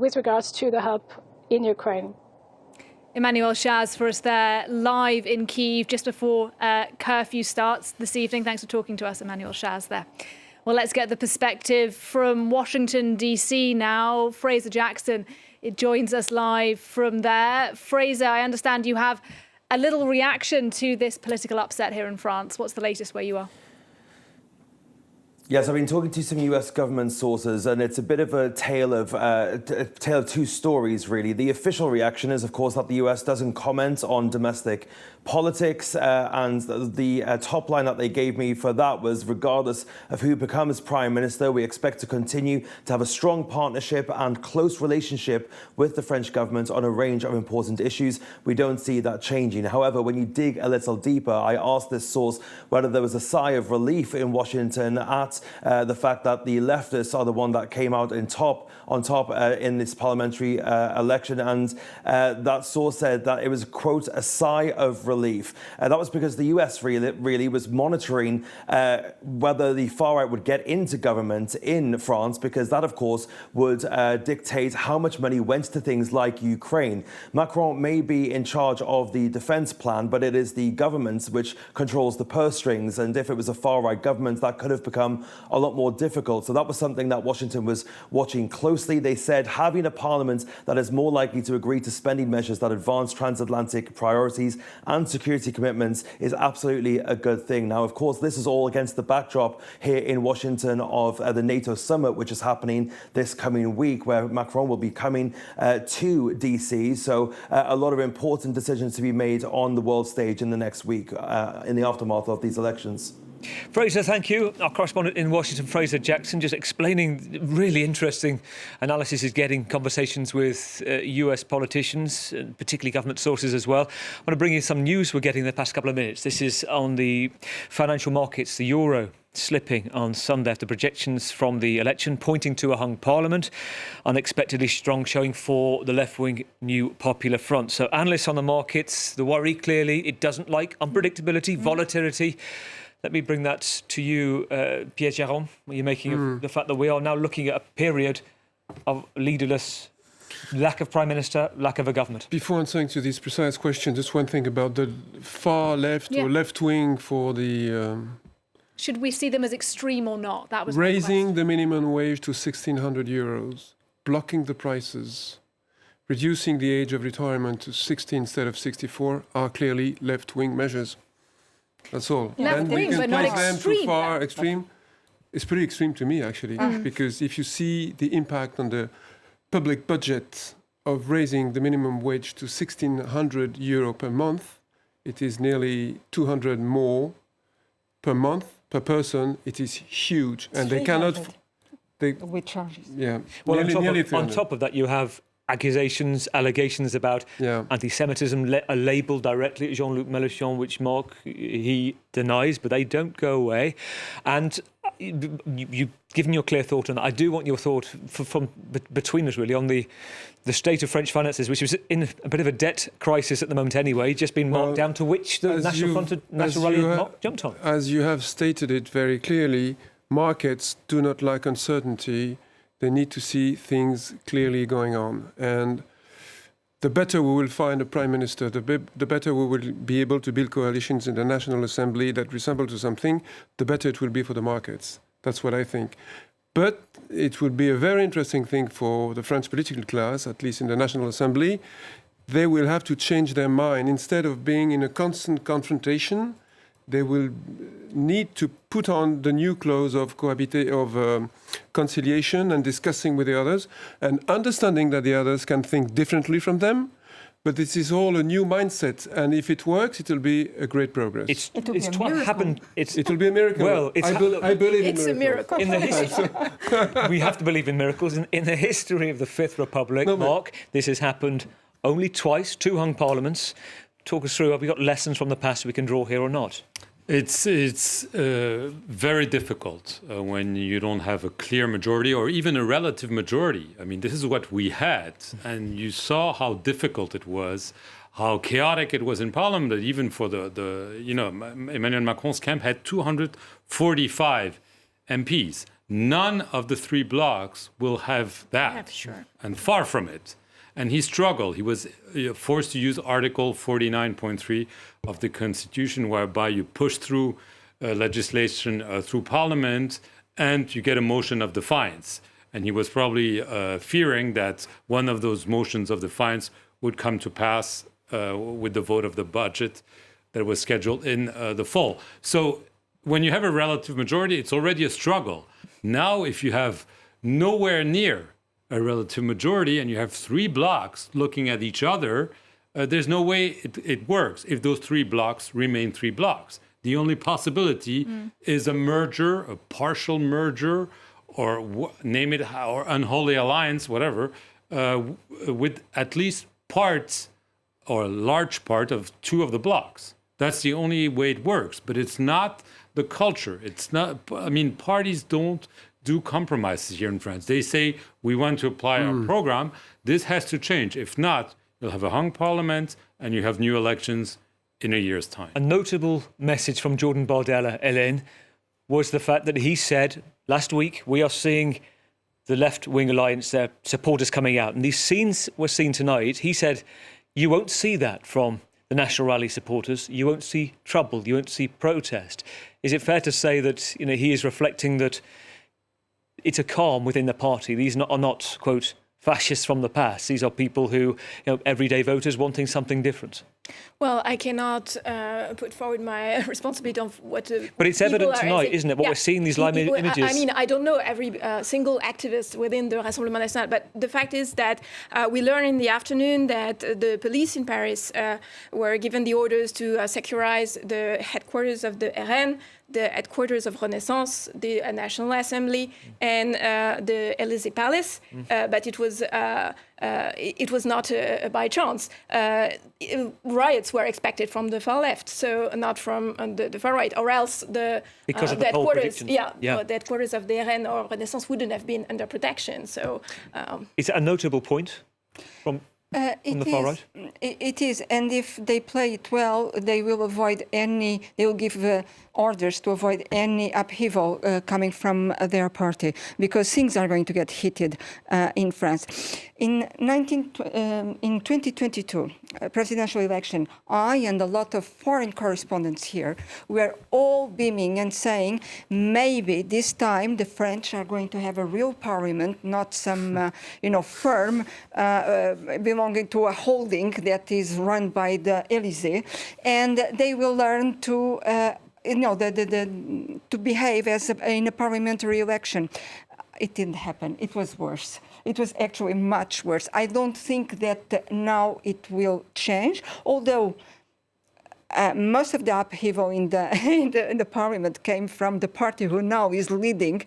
with regards to the help in Ukraine. Emmanuel Chaz for us there, live in Kyiv, just before curfew starts this evening. Thanks for talking to us, Emmanuel Chaz there. Well, let's get the perspective from Washington, D.C. now. Fraser Jackson joins us live from there. Fraser, I understand you have a little reaction to this political upset here in France. What's the latest where you are? Yes, I've been talking to some US government sources, and it's a bit of a tale of two stories, really. The official reaction is, of course, that the US doesn't comment on domestic politics, and the top line that they gave me for that was, regardless of who becomes prime minister, we expect to continue to have a strong partnership and close relationship with the French government on a range of important issues. We don't see that changing. However, when you dig a little deeper, I asked this source whether there was a sigh of relief in Washington at the fact that the leftists are the one that came out on top in this parliamentary election, and that source said that it was, quote, a sigh of relief. That was because the US really was monitoring whether the far right would get into government in France, because that, of course, would dictate how much money went to things like Ukraine. Macron may be in charge of the defense plan, but it is the government which controls the purse strings, and if it was a far right government, that could have become a lot more difficult. So that was something that Washington was watching closely. They said having a parliament that is more likely to agree to spending measures that advance transatlantic priorities and security commitments is absolutely a good thing. Now, of course, this is all against the backdrop here in Washington of the NATO summit, which is happening this coming week, where Macron will be coming to DC. So a lot of important decisions to be made on the world stage in the next week in the aftermath of these elections. Fraser, thank you. Our correspondent in Washington, Fraser Jackson, just explaining really interesting analysis he's getting, conversations with US politicians, particularly government sources as well. I want to bring you some news we're getting the past couple of minutes. This is on the financial markets, the euro slipping on Sunday after projections from the election pointing to a hung parliament. Unexpectedly strong showing for the left-wing New Popular Front. So analysts on the markets, the worry clearly, it doesn't like unpredictability, volatility. Let me bring that to you, Pierre-Jérôme. What are you making of the fact that we are now looking at a period of leaderless, lack of prime minister, lack of a government? Before answering to this precise question, just one thing about the far left or left wing for the... Should we see them as extreme or not? That was raising the minimum wage to 1,600 euros, blocking the prices, reducing the age of retirement to 60 instead of 64 are clearly left-wing measures. That's all. Left wing, but not extreme. Too far extreme. It's pretty extreme to me, actually, because if you see the impact on the public budget of raising the minimum wage to 1,600 euro per month, it is nearly 200 more per month per person. It is huge, and they cannot. We charge. Yeah. Well, on top of that, you have allegations about anti-Semitism are labelled directly at Jean-Luc Mélenchon, which Marc, he denies, but they don't go away. And you've given your clear thought on that. I do want your thought from between us, really, on the state of French finances, which is in a bit of a debt crisis at the moment anyway, just been marked down to which the National Rally jumped on. As you have stated it very clearly, markets do not like uncertainty. They need to see things clearly going on. And the better we will find a prime minister, the better we will be able to build coalitions in the National Assembly that resemble to something, the better it will be for the markets. That's what I think. But it will be a very interesting thing for the French political class, at least in the National Assembly. They will have to change their mind. Instead of being in a constant confrontation, they will need to put on the new clause of conciliation and discussing with the others and understanding that the others can think differently from them. But this is all a new mindset, and if it works, it will be a great progress. It will be a miracle. Well, I believe in miracles. In the history, we have to believe in miracles. In the history of the Fifth Republic, Marc, this has happened only twice, 2 hung parliaments. Talk us through, have we got lessons from the past we can draw here or not? It's very difficult when you don't have a clear majority or even a relative majority. I mean, this is what we had, and you saw how difficult it was, how chaotic it was in Parliament. That even for Emmanuel Macron's camp had 245 MPs. None of the three blocs will have that, sure. And far from it. And he struggled. He was forced to use Article 49.3 of the Constitution, whereby you push through legislation through Parliament and you get a motion of defiance. And he was probably fearing that one of those motions of defiance would come to pass with the vote of the budget that was scheduled in the fall. So when you have a relative majority, it's already a struggle. Now, if you have nowhere near a relative majority and you have three blocs looking at each other, there's no way it works if those three blocs remain three blocs. The only possibility is a merger, a partial merger, or name it, or unholy alliance, whatever, with at least parts or a large part of two of the blocs. That's the only way it works, but it's not the culture. It's not, I mean, parties don't do compromises here in France. They say, we want to apply our program. This has to change. If not, you'll have a hung parliament and you have new elections in a year's time. A notable message from Jordan Bardella, Hélène, was the fact that he said last week, we are seeing the left-wing alliance, their supporters coming out. And these scenes were seen tonight. He said, you won't see that from the National Rally supporters. You won't see trouble. You won't see protest. Is it fair to say that he is reflecting that it's a calm within the party? These are not, quote, fascists from the past. These are people who, everyday voters wanting something different. Well, I cannot put forward my responsibility on what. But it's evident tonight, isn't it? What we're seeing, these live images. I mean, I don't know every single activist within the Rassemblement National, but the fact is that we learned in the afternoon that the police in Paris were given the orders to securize the headquarters of the RN, the headquarters of Renaissance, the National Assembly, and the Élysée Palace. But it was not by chance. Riots were expected from the far left, so not from the far right, or else the headquarters, the headquarters of the RN or Renaissance wouldn't have been under protection. So, is it a notable point from the far right? It is, and if they play it well, they will give orders to avoid any upheaval coming from their party, because things are going to get heated in France. In 2022 presidential election, I and a lot of foreign correspondents here were all beaming and saying, maybe this time the French are going to have a real parliament, not some firm belonging to a holding that is run by the Élysée, and they will learn to to behave as in a parliamentary election. It didn't happen. It was worse. It was actually much worse. I don't think that now it will change, although most of the upheaval in the parliament came from the party who now is leading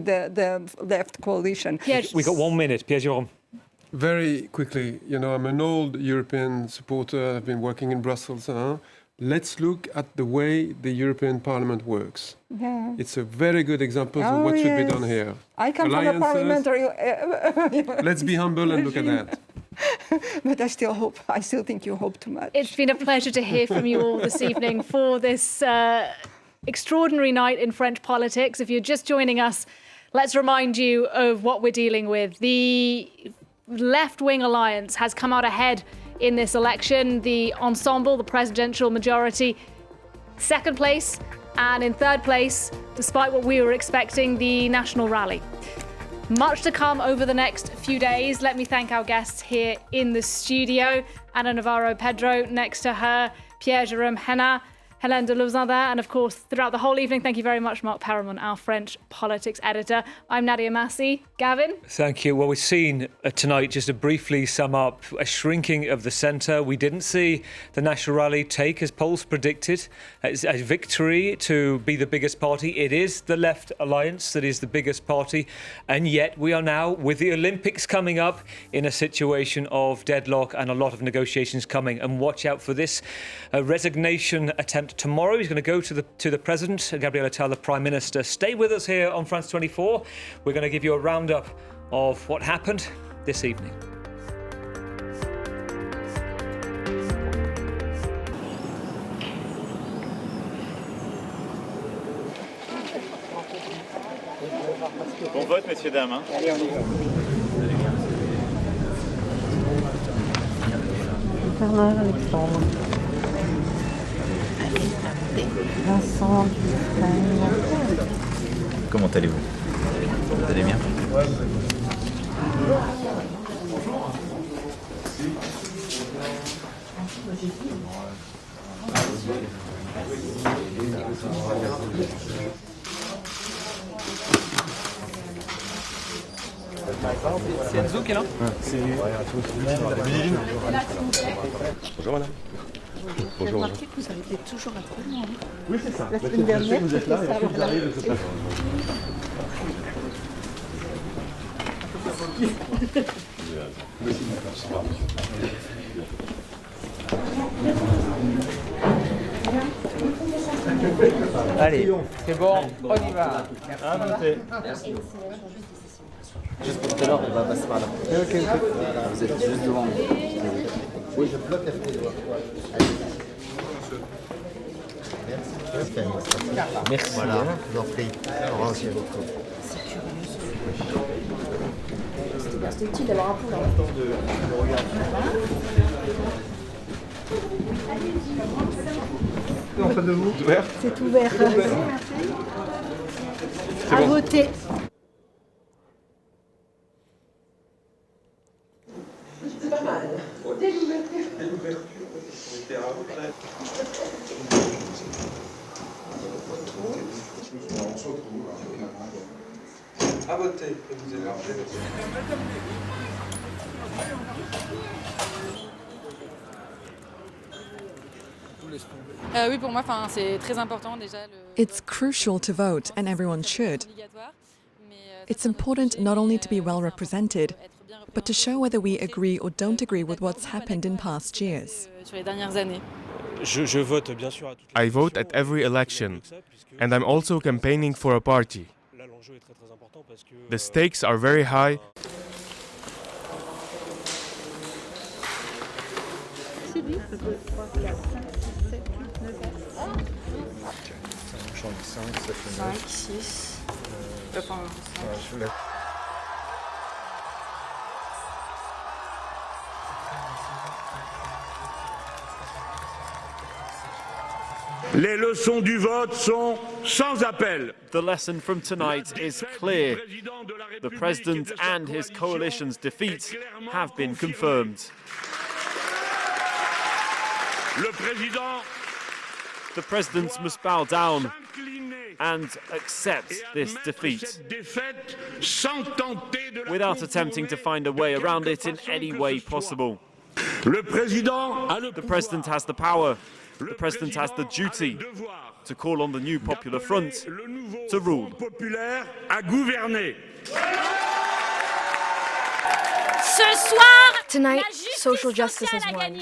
the left coalition. We got 1 minute, Pierre-Jérôme. Very quickly, I'm an old European supporter. I've been working in Brussels. Let's look at the way the European Parliament works. Yeah. It's a very good example of what should be done here. I come from a parliamentary... Let's be humble and look at that. But I still think you hope too much. It's been a pleasure to hear from you all this evening for this extraordinary night in French politics. If you're just joining us, let's remind you of what we're dealing with. The left-wing alliance has come out ahead in this election. The Ensemble, the presidential majority, second place, and in third place, despite what we were expecting, the National Rally. Much to come over the next few days. Let me thank our guests here in the studio. Ana Navarro Pedro, next to her, Pierre-Jérôme Henin. Hélène de Lauzun there, and of course throughout the whole evening, thank you very much, Marc Perelman, our French politics editor. I'm Nadia Massih. Gavin? Thank you. Well, we've seen tonight, just to briefly sum up, a shrinking of the centre. We didn't see the National Rally take, as polls predicted, as a victory to be the biggest party. It is the Left Alliance that is the biggest party, and yet we are now, with the Olympics coming up, in a situation of deadlock and a lot of negotiations coming. And watch out for this resignation attempt tomorrow. He's going to go to the President, Gabriel Attal, the Prime Minister. Stay with us here on France 24. We're going to give you a roundup of what happened this evening. Bon vote, messieurs, dames. Allez, on y va. Comment allez-vous? Vous allez bien? C'est Enzo qui est là? Bonjour madame. J'ai remarqué que vous arrivez toujours à trop loin. Oui, c'est ça. La semaine dernière, vous êtes là et après vous arrivez de toute façon. Allez, c'est bon, on y va. Merci. Juste pour tout à l'heure, on va passer par là. Ok. Voilà, vous êtes juste devant. Oui, je bloque la fenêtre. Merci. Voilà, je vous en prie. Au revoir, monsieur. C'était utile d'avoir un peu là. En face de vous? Ouvert. C'est ouvert. À voter. C'est pas mal. Dès l'ouverture. Dès l'ouverture. On se retrouve. À voter. Et vous élargez. Oui, pour moi, c'est très important déjà. It's crucial to vote, and everyone should. It's important not only to be well represented, but to show whether we agree or don't agree with what's happened in past years. I vote at every election, and I'm also campaigning for a party. The stakes are very high. Les leçons du vote sont sans appel. The lesson from tonight is clear. The President and his coalition's defeat have been confirmed. The President must bow down and accept this defeat without attempting to find a way around it in any way possible. The President has the power. The President has the duty to call on the new Popular Front to rule. Tonight, social justice has won.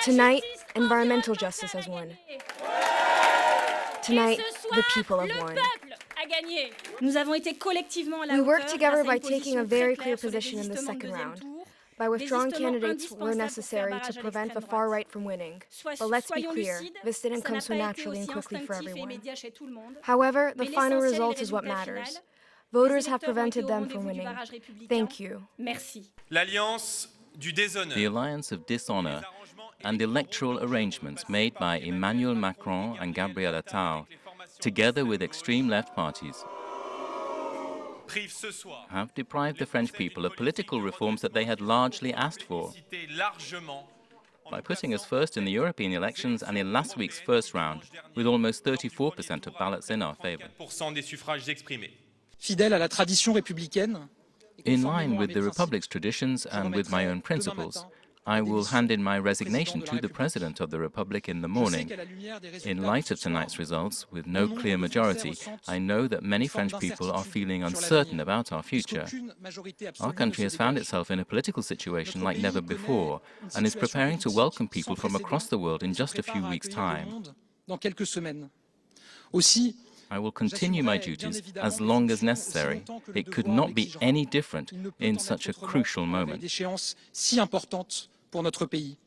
Tonight, environmental justice has won. Tonight, the people have won. We worked together by taking a very clear position in the second round, by withdrawing candidates where necessary to prevent the far right from winning. But let's be clear, this didn't come so naturally and quickly for everyone. However, the final result is what matters. Voters have prevented them from winning. Thank you. The alliance of dishonor and electoral arrangements made by Emmanuel Macron and Gabriel Attal, together with extreme left parties, have deprived the French people of political reforms that they had largely asked for. by putting us first in the European elections and in last week's first round, with almost 34% of ballots in our favour. Fidèle à la tradition républicaine, in line with the Republic's traditions and with my own principles, I will hand in my resignation to the President of the Republic in the morning. In light of tonight's results, with no clear majority, I know that many French people are feeling uncertain about our future. Our country has found itself in a political situation like never before and is preparing to welcome people from across the world in just a few weeks' time. I will continue my duties as long as necessary. It could not be any different in such a crucial moment. Si importante pour notre pays.